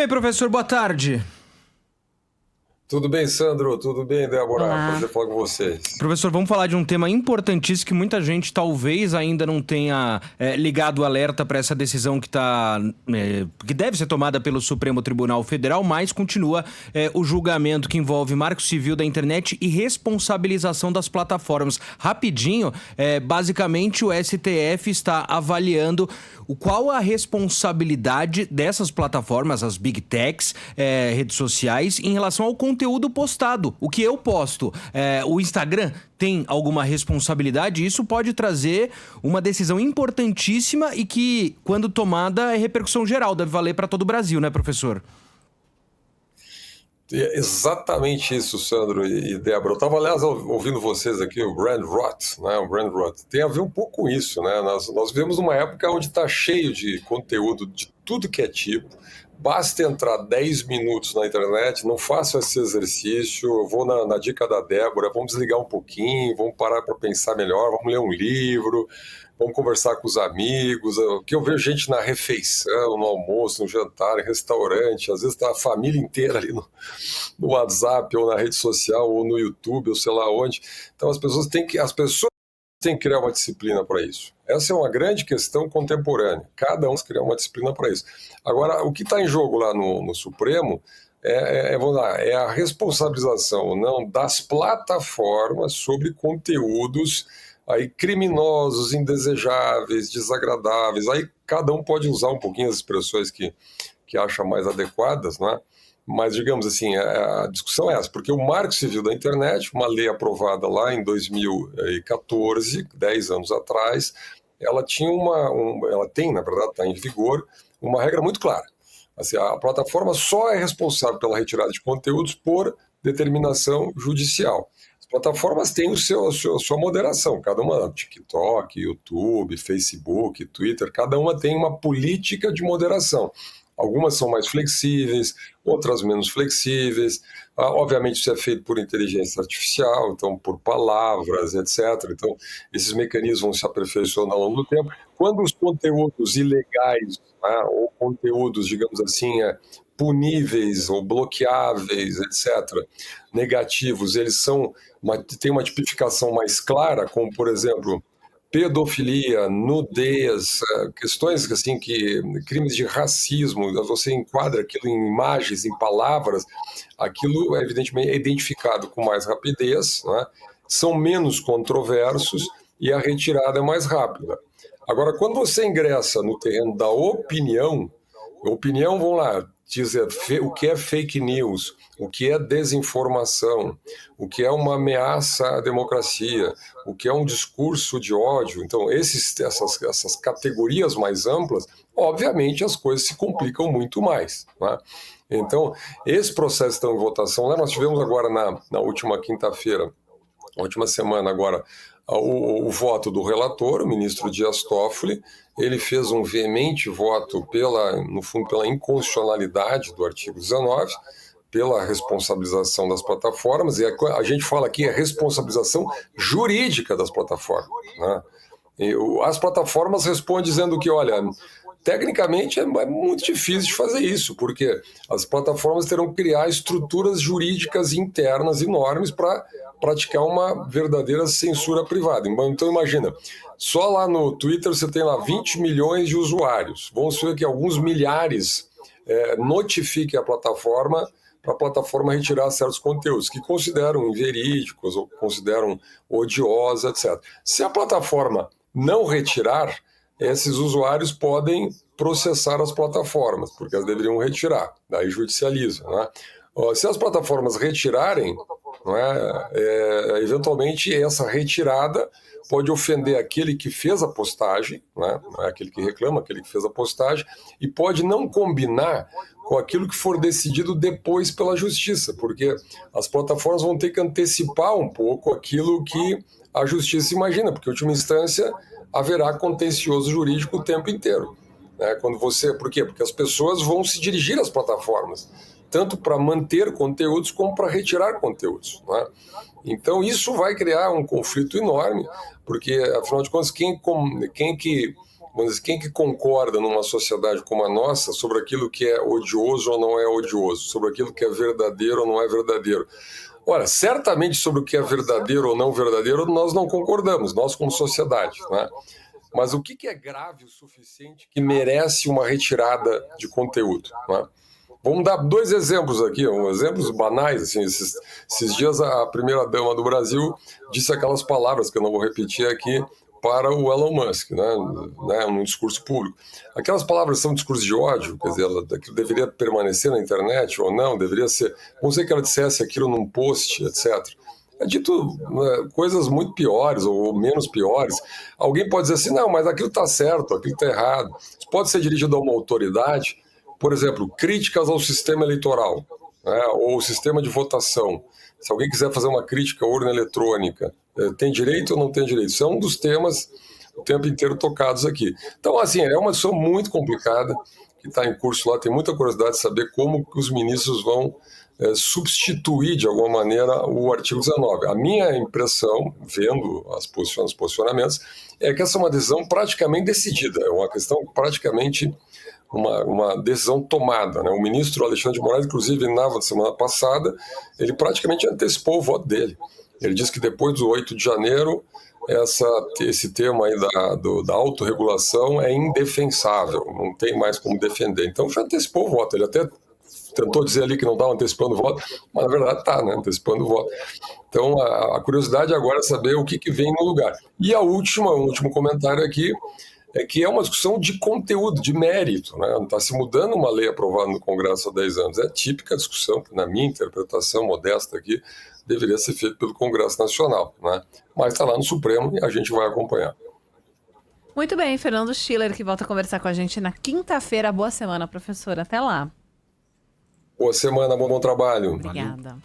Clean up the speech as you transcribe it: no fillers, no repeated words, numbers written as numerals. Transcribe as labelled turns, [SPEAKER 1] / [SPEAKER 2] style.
[SPEAKER 1] bem, professor? Boa tarde.
[SPEAKER 2] Tudo bem, Sandro? Tudo bem, Débora?
[SPEAKER 3] Olá.
[SPEAKER 2] Prazer falar com vocês.
[SPEAKER 1] Professor, vamos falar de um tema importantíssimo que muita gente talvez ainda não tenha ligado o alerta para essa decisão que deve ser tomada pelo Supremo Tribunal Federal, mas continua o julgamento que envolve marco civil da internet e responsabilização das plataformas. Rapidinho, basicamente o STF está avaliando qual a responsabilidade dessas plataformas, as Big Techs, redes sociais, em relação ao conteúdo postado. O que eu posto, o Instagram tem alguma responsabilidade? Isso pode trazer uma decisão importantíssima e que, quando tomada, é repercussão geral, deve valer para todo o Brasil, né, professor?
[SPEAKER 2] É exatamente isso, Sandro e Débora. Eu estava, aliás, ouvindo vocês aqui, o Brand Rot, né? O Brand Rot tem a ver um pouco com isso, né? Nós vivemos uma época onde está cheio de conteúdo de tudo que é tipo. Basta entrar 10 minutos na internet, não faço esse exercício, eu vou na dica da Débora, vamos desligar um pouquinho, vamos parar para pensar melhor, vamos ler um livro, vamos conversar com os amigos. Que eu vejo gente na refeição, no almoço, no jantar, em restaurante, às vezes está a família inteira ali no WhatsApp, ou na rede social, ou no YouTube, ou sei lá onde. Então as pessoas têm que criar uma disciplina para isso. Essa é uma grande questão contemporânea. Cada um tem que criar uma disciplina para isso. Agora, o que está em jogo lá no Supremo vamos lá, é a responsabilização ou não das plataformas sobre conteúdos aí criminosos, indesejáveis, desagradáveis. Aí cada um pode usar um pouquinho as expressões que acha mais adequadas, não é? Mas, digamos assim, a discussão é essa, porque o Marco Civil da Internet, uma lei aprovada lá em 2014, 10 anos atrás, ela tinha ela tem, na verdade, está em vigor, uma regra muito clara. Assim, a plataforma só é responsável pela retirada de conteúdos por determinação judicial. As plataformas têm a sua moderação, cada uma, TikTok, YouTube, Facebook, Twitter, cada uma tem uma política de moderação. Algumas são mais flexíveis, outras menos flexíveis. Obviamente isso é feito por inteligência artificial, então por palavras, etc. Então esses mecanismos vão se aperfeiçoando ao longo do tempo. Quando os conteúdos ilegais, ou conteúdos, digamos assim, puníveis ou bloqueáveis, etc., negativos, eles têm uma tipificação mais clara, como, por exemplo, pedofilia, nudez, questões assim crimes de racismo, você enquadra aquilo em imagens, em palavras, aquilo evidentemente é identificado com mais rapidez, né? São menos controversos e a retirada é mais rápida. Agora, quando você ingressa no terreno da opinião, vamos lá, dizer o que é fake news, o que é desinformação, o que é uma ameaça à democracia, o que é um discurso de ódio. Então, essas categorias mais amplas, obviamente as coisas se complicam muito mais, né? Então, esse processo está em votação lá. Nós tivemos agora na última quinta-feira, na última semana agora, o voto do relator, o ministro Dias Toffoli. Ele fez um veemente voto no fundo, pela inconstitucionalidade do artigo 19, pela responsabilização das plataformas, e a gente fala aqui a responsabilização jurídica das plataformas, né? As plataformas respondem dizendo que, olha, tecnicamente é muito difícil de fazer isso, porque as plataformas terão que criar estruturas jurídicas internas enormes para praticar uma verdadeira censura privada. Então imagina, só lá no Twitter você tem lá 20 milhões de usuários. Vamos ver que alguns milhares notifiquem a plataforma para a plataforma retirar certos conteúdos que consideram inverídicos ou consideram odiosos, etc. Se a plataforma não retirar, esses usuários podem processar as plataformas, porque elas deveriam retirar, daí judicializa, né? Se as plataformas retirarem, não eventualmente essa retirada pode ofender aquele que fez a postagem, não é aquele que reclama, aquele que fez a postagem, e pode não combinar com aquilo que for decidido depois pela justiça, porque as plataformas vão ter que antecipar um pouco aquilo que a justiça imagina, porque, em última instância, haverá contencioso jurídico o tempo inteiro. Por quê? Porque as pessoas vão se dirigir às plataformas, tanto para manter conteúdos como para retirar conteúdos, né? Então isso vai criar um conflito enorme, porque, afinal de contas, quem que vamos dizer, quem que concorda numa sociedade como a nossa sobre aquilo que é odioso ou não é odioso, sobre aquilo que é verdadeiro ou não é verdadeiro? Ora, certamente sobre o que é verdadeiro ou não verdadeiro nós não concordamos, nós como sociedade, né? Mas o que é grave o suficiente que merece uma retirada de conteúdo, né? Vamos dar 2 exemplos aqui, exemplos banais. Assim, esses dias a primeira-dama do Brasil disse aquelas palavras que eu não vou repetir aqui para o Elon Musk, né, num discurso público. Aquelas palavras são discurso de ódio, quer dizer, aquilo deveria permanecer na internet ou não, deveria ser... Vamos dizer que ela dissesse aquilo num post, etc. É dito, né, coisas muito piores ou menos piores. Alguém pode dizer assim, não, mas aquilo está certo, aquilo está errado. Isso pode ser dirigido a uma autoridade. Por exemplo, críticas ao sistema eleitoral, né, ou o sistema de votação. Se alguém quiser fazer uma crítica à urna eletrônica, tem direito ou não tem direito? Isso é um dos temas o tempo inteiro tocados aqui. Então, assim, é uma discussão muito complicada que está em curso lá. Tem muita curiosidade de saber como que os ministros vão substituir, de alguma maneira, o artigo 19. A minha impressão, vendo os posicionamentos, é que essa é uma decisão praticamente decidida, é uma questão praticamente... Uma decisão tomada, né? O ministro Alexandre de Moraes, inclusive, na semana passada, ele praticamente antecipou o voto dele. Ele disse que depois do 8 de janeiro, esse tema aí da autorregulação é indefensável, não tem mais como defender. Então já antecipou o voto, ele até tentou dizer ali que não estava antecipando o voto, mas na verdade está, né? Antecipando o voto. Então a curiosidade agora é saber o que vem no lugar. E o último comentário aqui, é que é uma discussão de conteúdo, de mérito, né? Está se mudando uma lei aprovada no Congresso há 10 anos. É típica discussão que, na minha interpretação modesta aqui, deveria ser feita pelo Congresso Nacional, né? Mas está lá no Supremo e a gente vai acompanhar.
[SPEAKER 3] Muito bem, Fernando Schiller, que volta a conversar com a gente na quinta-feira. Boa semana, professor. Até lá.
[SPEAKER 2] Boa semana, bom trabalho.
[SPEAKER 3] Obrigada.